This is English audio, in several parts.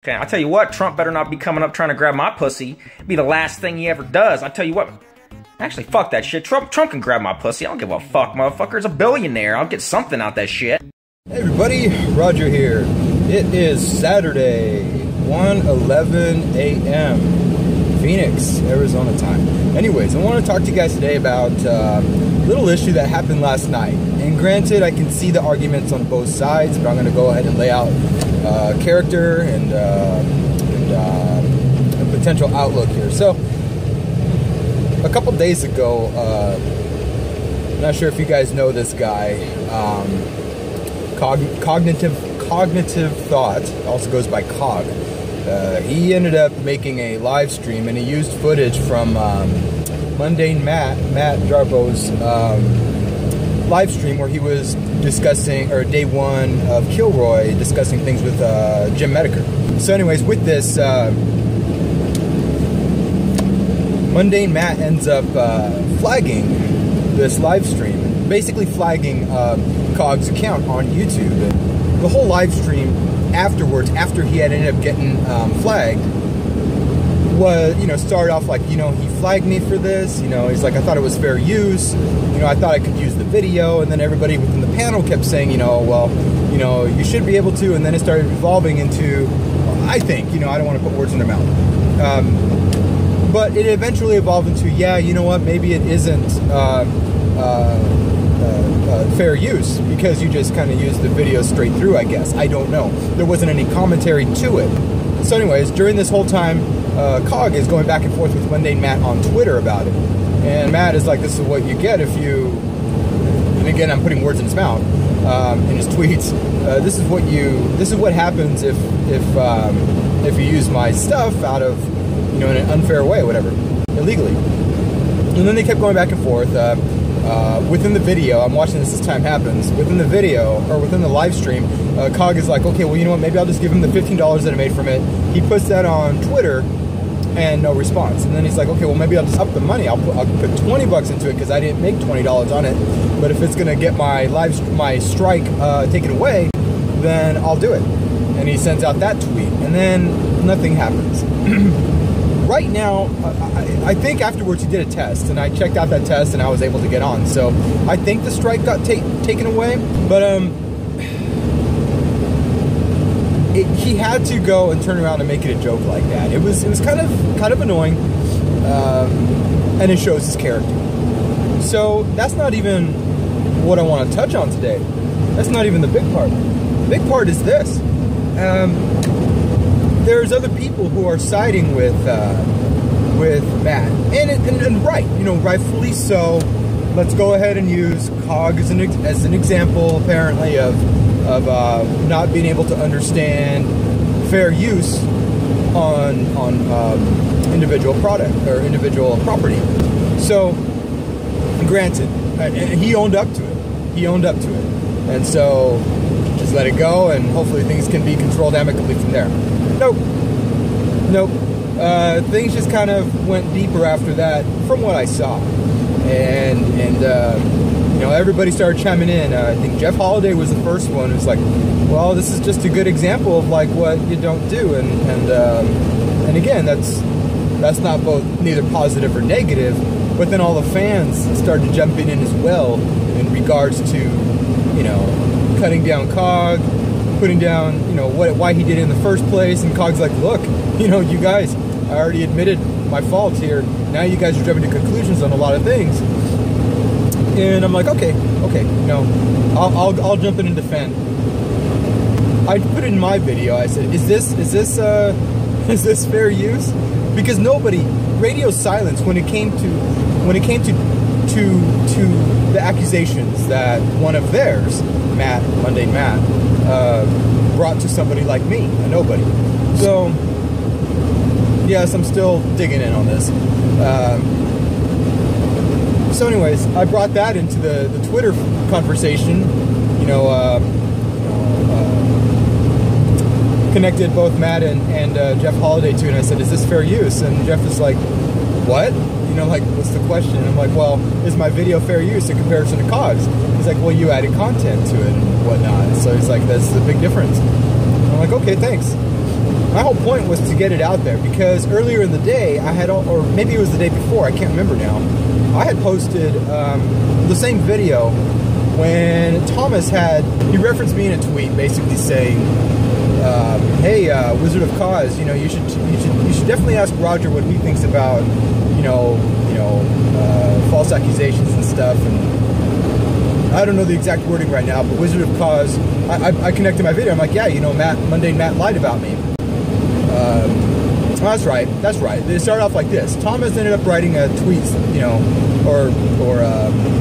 Okay, I tell you what, Trump better not be coming up trying to grab my pussy. It'd be the last thing he ever does. I tell you what. Actually, fuck that shit. Trump can grab my pussy. I don't give a fuck, motherfucker's a billionaire. I'll get something out that shit. Hey everybody, Roger here. It is Saturday, 1:11 a.m. Phoenix, Arizona time. Anyways, I want to talk to you guys today about a little issue that happened last night. And granted, I can see the arguments on both sides, but I'm going to go ahead and lay out character and a potential outlook here. So, a couple days ago, I'm not sure if you guys know this guy, Cognitive Thought, also goes by Cog. He ended up making a live stream, and he used footage from Mundane Matt Jarbo's live stream where he was discussing, or day one of Kilroy, discussing things with Jim Mediker. So anyways, with this, Mundane Matt ends up flagging this live stream, basically flagging Cog's account on YouTube. And the whole live stream afterwards, after he had ended up getting flagged, was, started off like, he flagged me for this, he's like, I thought it was fair use, I thought I could use the video, and then everybody within the panel kept saying, well, you should be able to, and then it started evolving into, I think, I don't want to put words in their mouth, but it eventually evolved into, yeah, you know what, maybe it isn't fair use, because you just kind of used the video straight through, I guess. I don't know. There wasn't any commentary to it. So anyways, during this whole time, Cog is going back and forth with Mundane Matt on Twitter about it. And Matt is like, this is what you get if you, and again, I'm putting words in his mouth, in his tweets, this is what happens if you use my stuff out of, in an unfair way, whatever, illegally. And then they kept going back and forth. Within the video, I'm watching this as time happens, within the video, or within the live stream, Cog is like, okay, well, you know what, maybe I'll just give him the $15 that I made from it. He puts that on Twitter, and no response. And then he's like, okay, well, maybe I'll just up the money. I'll put 20 bucks into it, because I didn't make $20 on it. But if it's going to get my strike taken away, then I'll do it. And he sends out that tweet, and then nothing happens. Right now, I think afterwards he did a test, and I checked out that test, and I was able to get on. So I think the strike got taken away, but he had to go and turn around and make it a joke like that. It was kind of annoying, and it shows his character. So that's not even what I want to touch on today. That's not even the big part. The big part is this. There's other people who are siding with Matt, and right, rightfully so. Let's go ahead and use Cog as an example, apparently, of not being able to understand fair use on individual product or individual property. So, granted, he owned up to it. And so just let it go, and hopefully things can be controlled amicably from there. Nope. Things just kind of went deeper after that, from what I saw, and everybody started chiming in. I think Jeff Holiday was the first one who's like, well, this is just a good example of like what you don't do, and again, that's not neither positive or negative. But then all the fans started jumping in as well in regards to cutting down Cog, putting down, why he did it in the first place, and Cog's like, look, you guys, I already admitted my fault here. Now you guys are jumping to conclusions on a lot of things. And I'm like, okay, I'll jump in and defend. I put it in my video. I said, is this fair use? Because radio silence when it came to the accusations that one of theirs, Mundane Matt, brought to somebody like me, a nobody. So, yes, I'm still digging in on this. So anyways, I brought that into the Twitter conversation, connected both Matt and Jeff Holiday to it, and I said, is this fair use? And Jeff is like, what? What's the question? And I'm like, well, is my video fair use in comparison to Cog's? He's like, well, you added content to it and whatnot. So he's like, that's the big difference. I'm like, okay, thanks. my whole point was to get it out there, because earlier in the day I had, or maybe it was the day before, I can't remember now, I had posted the same video when Thomas he referenced me in a tweet basically saying, hey, Wizard of Cause, you know, you should definitely ask Roger what he thinks about, false accusations and stuff. And I don't know the exact wording right now, but Wizard of Cause, I connected my video. I'm like, yeah, you know, Mundane Matt lied about me. That's right. They started off like this. Thomas ended up writing a tweet, you know, or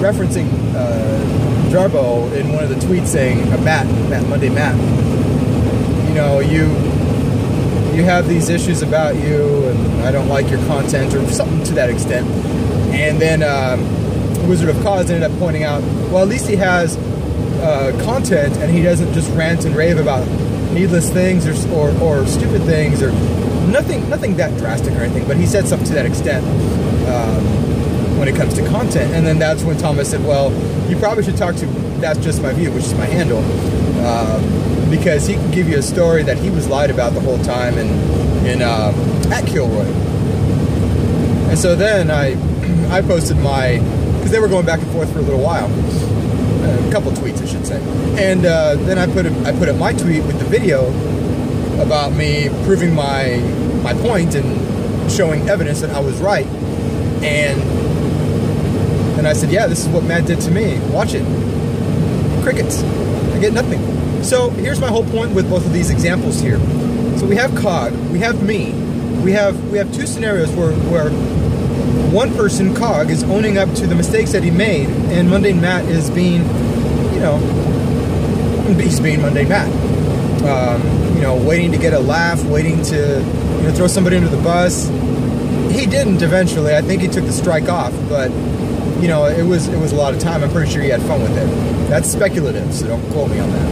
referencing Jarbo in one of the tweets saying, Mundane Matt, you know, you have these issues about you, and I don't like your content, or something to that extent. And then Wizard of Cause ended up pointing out, well, at least he has content, and he doesn't just rant and rave about needless things or stupid things, or nothing that drastic or anything, but he said something to that extent when it comes to content. And then that's when Thomas said, well, you probably should talk to That's Just My View, which is my handle, because he can give you a story that he was lied about the whole time at Kilroy. And so then I posted because they were going back and forth for a little while, a couple tweets I should say, and then I put up my tweet with the video about me proving my point and showing evidence that I was right, and I said, yeah, this is what Matt did to me, watch it. Crickets. I get nothing. So here's my whole point with both of these examples here. So we have Cog, we have me, we have two scenarios where one person, Cog, is owning up to the mistakes that he made, and Mundane Matt is being, he's being Mundane Matt. Waiting to get a laugh, waiting to throw somebody under the bus. He didn't eventually. I think he took the strike off, but it was a lot of time. I'm pretty sure he had fun with it. That's speculative, so don't quote me on that.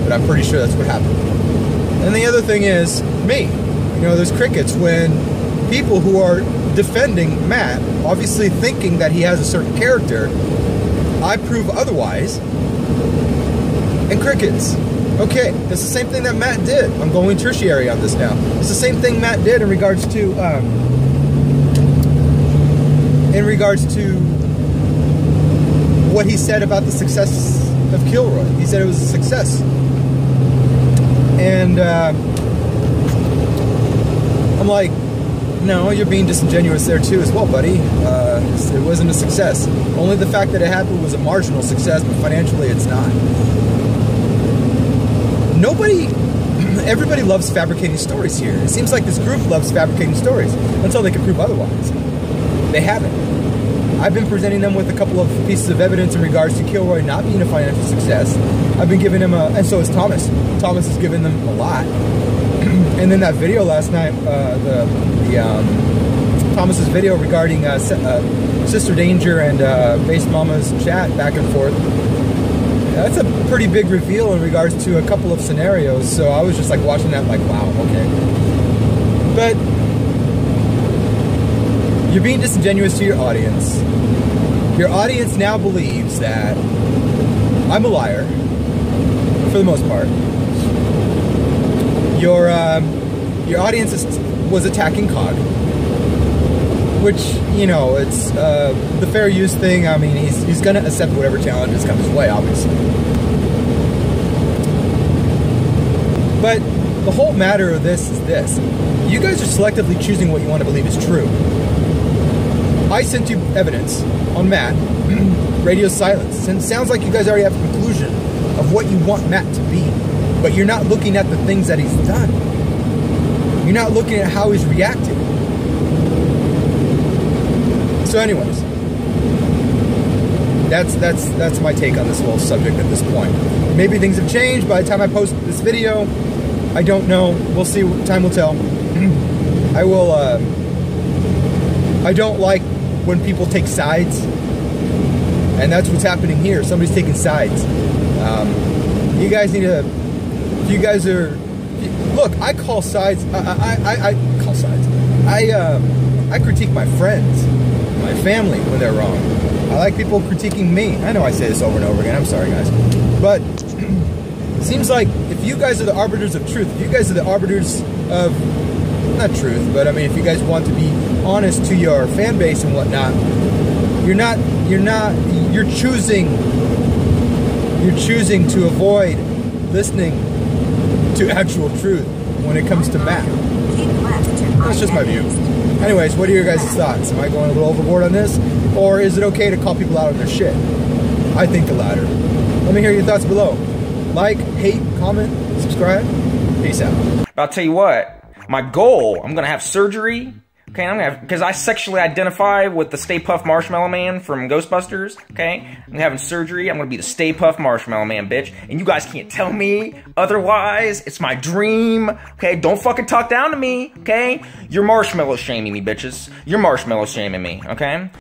But I'm pretty sure that's what happened. And the other thing is me. There's crickets when people who are defending Matt, obviously thinking that he has a certain character, I prove otherwise, and crickets. Okay, it's the same thing that Matt did. I'm going tertiary on this now. It's the same thing Matt did in regards to what he said about the success of Kilroy. He said it was a success. And I'm like, no, you're being disingenuous there too as well, buddy. It wasn't a success. Only the fact that it happened was a marginal success, but financially it's not. Everybody loves fabricating stories here. It seems like this group loves fabricating stories until they can prove otherwise. They haven't. I've been presenting them with a couple of pieces of evidence in regards to Kilroy not being a financial success. I've been giving him and so is Thomas. Thomas has given them a lot. And then that video last night, Thomas's video regarding Sister Danger and Base Mama's chat back and forth. That's a pretty big reveal in regards to a couple of scenarios. So I was just like watching that like, wow, okay. But you're being disingenuous to your audience. Your audience now believes that I'm a liar, for the most part. Your audience was attacking Cog, which, it's the fair use thing. I mean, he's going to accept whatever challenges come his way, obviously. But the whole matter of this is this. You guys are selectively choosing what you want to believe is true. I sent you evidence on Matt, radio silence, and it sounds like you guys already have a conclusion of what you want Matt to be, but you're not looking at the things that he's done. You're not looking at how he's reacted. So anyways, that's my take on this whole subject at this point. Maybe things have changed by the time I post this video. I don't know. We'll see. Time will tell. I don't like when people take sides, and that's what's happening here. Somebody's taking sides. You guys need to. You guys are. Look, I call sides. I call sides. I critique my friends, my family when they're wrong. I like people critiquing me. I know I say this over and over again. I'm sorry, guys, but it seems like if you guys are the arbiters of truth, if you guys are the arbiters of, not truth, but I mean, if you guys want to be honest to your fan base and whatnot, you're choosing to avoid listening to actual truth when it comes to Matt. That's just my view. Anyways, what are your guys' thoughts? Am I going a little overboard on this? Or is it okay to call people out on their shit? I think the latter. Let me hear your thoughts below. Like, hate, comment, subscribe. Peace out. I'll tell you what, my goal, I'm gonna have surgery. Okay, because I sexually identify with the Stay Puft Marshmallow Man from Ghostbusters, okay? I'm having surgery, I'm gonna be the Stay Puft Marshmallow Man, bitch. And you guys can't tell me otherwise, it's my dream, okay? Don't fucking talk down to me, okay? You're marshmallow shaming me, bitches. You're marshmallow shaming me, okay?